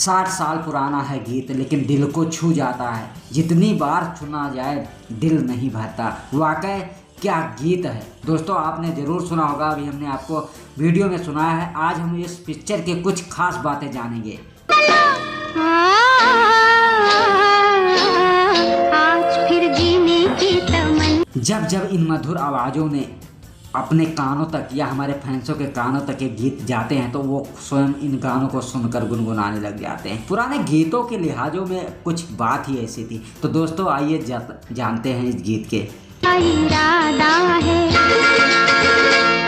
60 साल पुराना है गीत लेकिन दिल को छू जाता है। जितनी बार सुना जाए दिल नहीं भरता। वाकई क्या गीत है दोस्तों, आपने ज़रूर सुना होगा। अभी हमने आपको वीडियो में सुनाया है। आज हम इस पिक्चर के कुछ खास बातें जानेंगे। आज फिर जीने की तमन्ना। जब इन मधुर आवाज़ों ने अपने कानों तक या हमारे फैंसों के कानों तक ये गीत जाते हैं तो वो स्वयं इन गानों को सुनकर गुनगुनाने लग जाते हैं। पुराने गीतों के लिहाजों में कुछ बात ही ऐसी थी। तो दोस्तों आइए जानते हैं इस गीत के। इरादा है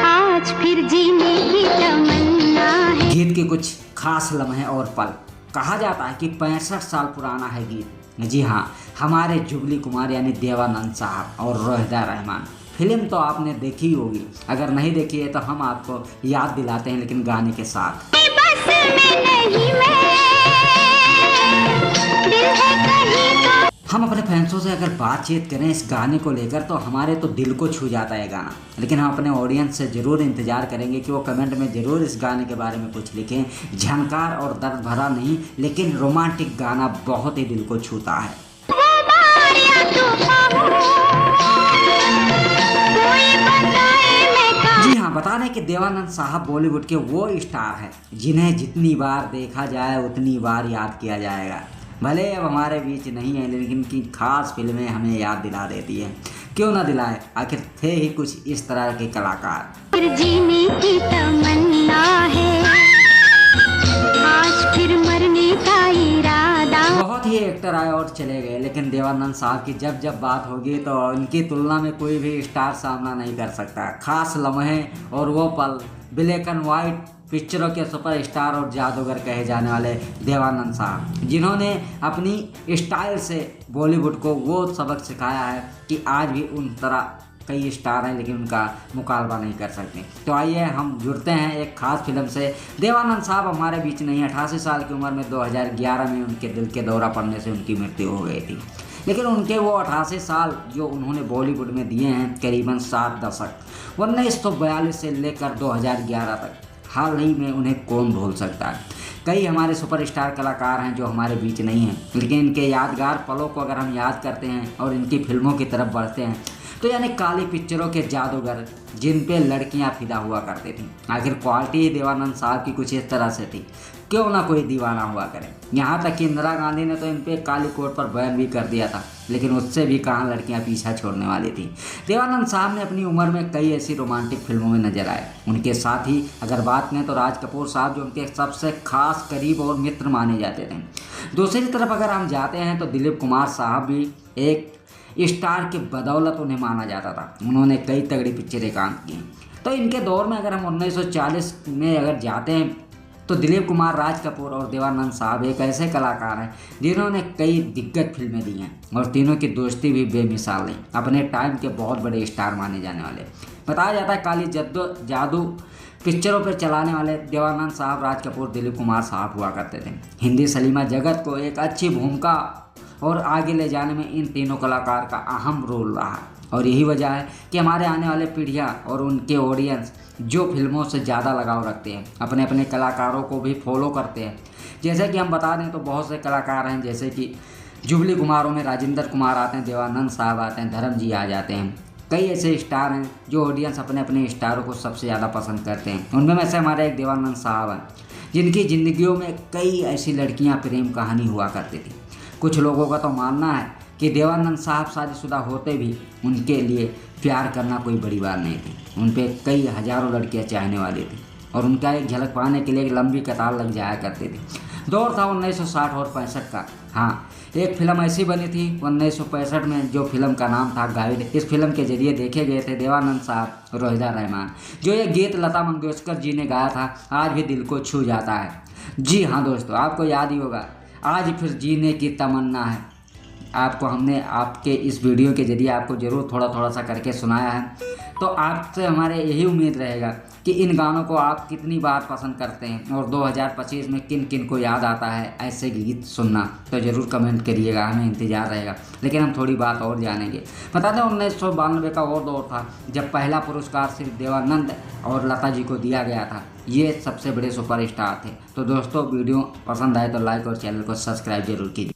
आज फिर जीने की तमन्ना है। गीत के कुछ खास लम्हे और पल। कहा जाता है कि 65 साल पुराना है गीत। जी हाँ, हमारे जुबली कुमार यानी देवानंद साहब और रोहिदा रहमान। फिल्म तो आपने देखी होगी, अगर नहीं देखी है तो हम आपको याद दिलाते हैं लेकिन गाने के साथ। बस में नहीं मैं, दिल है कहीं तो। हम अपने फैंसों से अगर बातचीत करें इस गाने को लेकर तो हमारे तो दिल को छू जाता है गाना। लेकिन हम अपने ऑडियंस से ज़रूर इंतज़ार करेंगे कि वो कमेंट में ज़रूर इस गाने के बारे में कुछ लिखें। झनकार और दर्द भरा नहीं लेकिन रोमांटिक गाना बहुत ही दिल को छूता है। जी हाँ, बता दें कि देवानंद साहब बॉलीवुड के वो स्टार हैं जिन्हें जितनी बार देखा जाए उतनी बार याद किया जाएगा। भले अब हमारे बीच नहीं है लेकिन इनकी खास फिल्में हमें याद दिला देती हैं। क्यों ना दिलाए, आखिर थे ही कुछ इस तरह के कलाकार। फिर जीने की तमन्ना है आज फिर मरने का इरादा। बहुत ही एक्टर आए और चले गए लेकिन देवानंद साहब की जब बात होगी तो इनकी तुलना में कोई भी स्टार सामना नहीं कर सकता। खास लम्हे और वो पल, ब्लैक एंड वाइट पिक्चरों के सुपरस्टार और जादूगर कहे जाने वाले देवानंद साहब, जिन्होंने अपनी स्टाइल से बॉलीवुड को वो सबक सिखाया है कि आज भी उन तरह कई स्टार हैं लेकिन उनका मुकाबला नहीं कर सकते। तो आइए हम जुड़ते हैं एक खास फिल्म से। देवानंद साहब हमारे बीच नहीं, 88 साल की उम्र में 2011 में उनके दिल के दौरा पड़ने से उनकी मृत्यु हो गई थी। लेकिन उनके वो 88 साल जो उन्होंने बॉलीवुड में दिए हैं, करीबन 7 दशक, 1942 से लेकर 2011 तक, हाल ही में उन्हें कौन भूल सकता है। कई हमारे सुपरस्टार कलाकार हैं जो हमारे बीच नहीं हैं लेकिन इनके यादगार पलों को अगर हम याद करते हैं और इनकी फिल्मों की तरफ बढ़ते हैं तो यानी काली पिक्चरों के जादूगर जिन पे लड़कियां फिदा हुआ करती थी। आखिर क्वालिटी ही देवानंद साहब की कुछ इस तरह से थी, क्यों ना कोई दीवाना हुआ करे। यहाँ तक कि इंदिरा गांधी ने तो इन पे काली कोट पर बैन भी कर दिया था लेकिन उससे भी कहाँ लड़कियां पीछा छोड़ने वाली थी। देवानंद साहब ने अपनी उम्र में कई ऐसी रोमांटिक फिल्मों में नजर आए। उनके साथ ही अगर बात करें तो राज कपूर साहब जो उनके सबसे खास करीब और मित्र माने जाते थे। दूसरी तरफ अगर हम जाते हैं तो दिलीप कुमार साहब भी एक स्टार के बदौलत उन्हें माना जाता था। उन्होंने कई तगड़ी पिक्चरें काम की। तो इनके दौर में अगर हम 1940 में अगर जाते हैं तो दिलीप कुमार, राज कपूर और देवानंद साहब एक ऐसे कलाकार हैं जिन्होंने कई दिग्गज फिल्में दी हैं और तीनों की दोस्ती भी बेमिसाल रही। अपने टाइम के बहुत बड़े स्टार माने जाने वाले, बताया जाता है काली जादू पिक्चरों पर चलाने वाले देवानंद साहब, राज कपूर, दिलीप कुमार साहब हुआ करते थे। हिंदी सिनेमा जगत को एक अच्छी भूमिका और आगे ले जाने में इन तीनों कलाकार का अहम रोल रहा और यही वजह है कि हमारे आने वाले पीढ़ियाँ और उनके ऑडियंस जो फिल्मों से ज़्यादा लगाव रखते हैं अपने अपने कलाकारों को भी फॉलो करते हैं। जैसे कि हम बता दें तो बहुत से कलाकार हैं, जैसे कि जुबली कुमारों में राजेंद्र कुमार आते हैं, देवानंद साहब आते हैं, धर्म जी आ जाते हैं। कई ऐसे स्टार हैं जो ऑडियंस अपने अपने स्टारों को सबसे ज़्यादा पसंद करते हैं। उनमें में से हमारे एक देवानंद साहब हैं जिनकी ज़िंदगियों में कई ऐसी लड़कियाँ प्रेम कहानी हुआ करती थी। कुछ लोगों का तो मानना है कि देवानंद साहब शादीशुदा होते भी उनके लिए प्यार करना कोई बड़ी बात नहीं थी। उन पे कई हज़ारों लड़कियां चाहने वाली थी और उनका एक झलक पाने के लिए एक लंबी कतार लग जाया करती थी। दौर था 1960 और 65 का। हाँ, एक फिल्म ऐसी बनी थी 1965 में जो फिल्म का नाम था गाइड। इस फिल्म के जरिए देखे गए थे देवानंद साहब, रोहिदा रहमान। जो ये गीत लता मंगेशकर जी ने गाया था, आज भी दिल को छू जाता है। जी हाँ दोस्तों, आपको याद ही होगा, आज फिर जीने की तमन्ना है। आपको हमने आपके इस वीडियो के जरिए आपको ज़रूर थोड़ा सा करके सुनाया है। तो आपसे हमारे यही उम्मीद रहेगा कि इन गानों को आप कितनी बार पसंद करते हैं और 2025 में किन किन को याद आता है ऐसे गीत सुनना, तो ज़रूर कमेंट करिएगा, हमें इंतज़ार रहेगा। लेकिन हम थोड़ी बात और जानेंगे। बता दें 1992 का वो दौर था जब पहला पुरस्कार सिर्फ देवानंद और लता जी को दिया गया था। ये सबसे बड़े सुपरस्टार थे। तो दोस्तों वीडियो पसंद आए तो लाइक और चैनल को सब्सक्राइब जरूर कीजिए।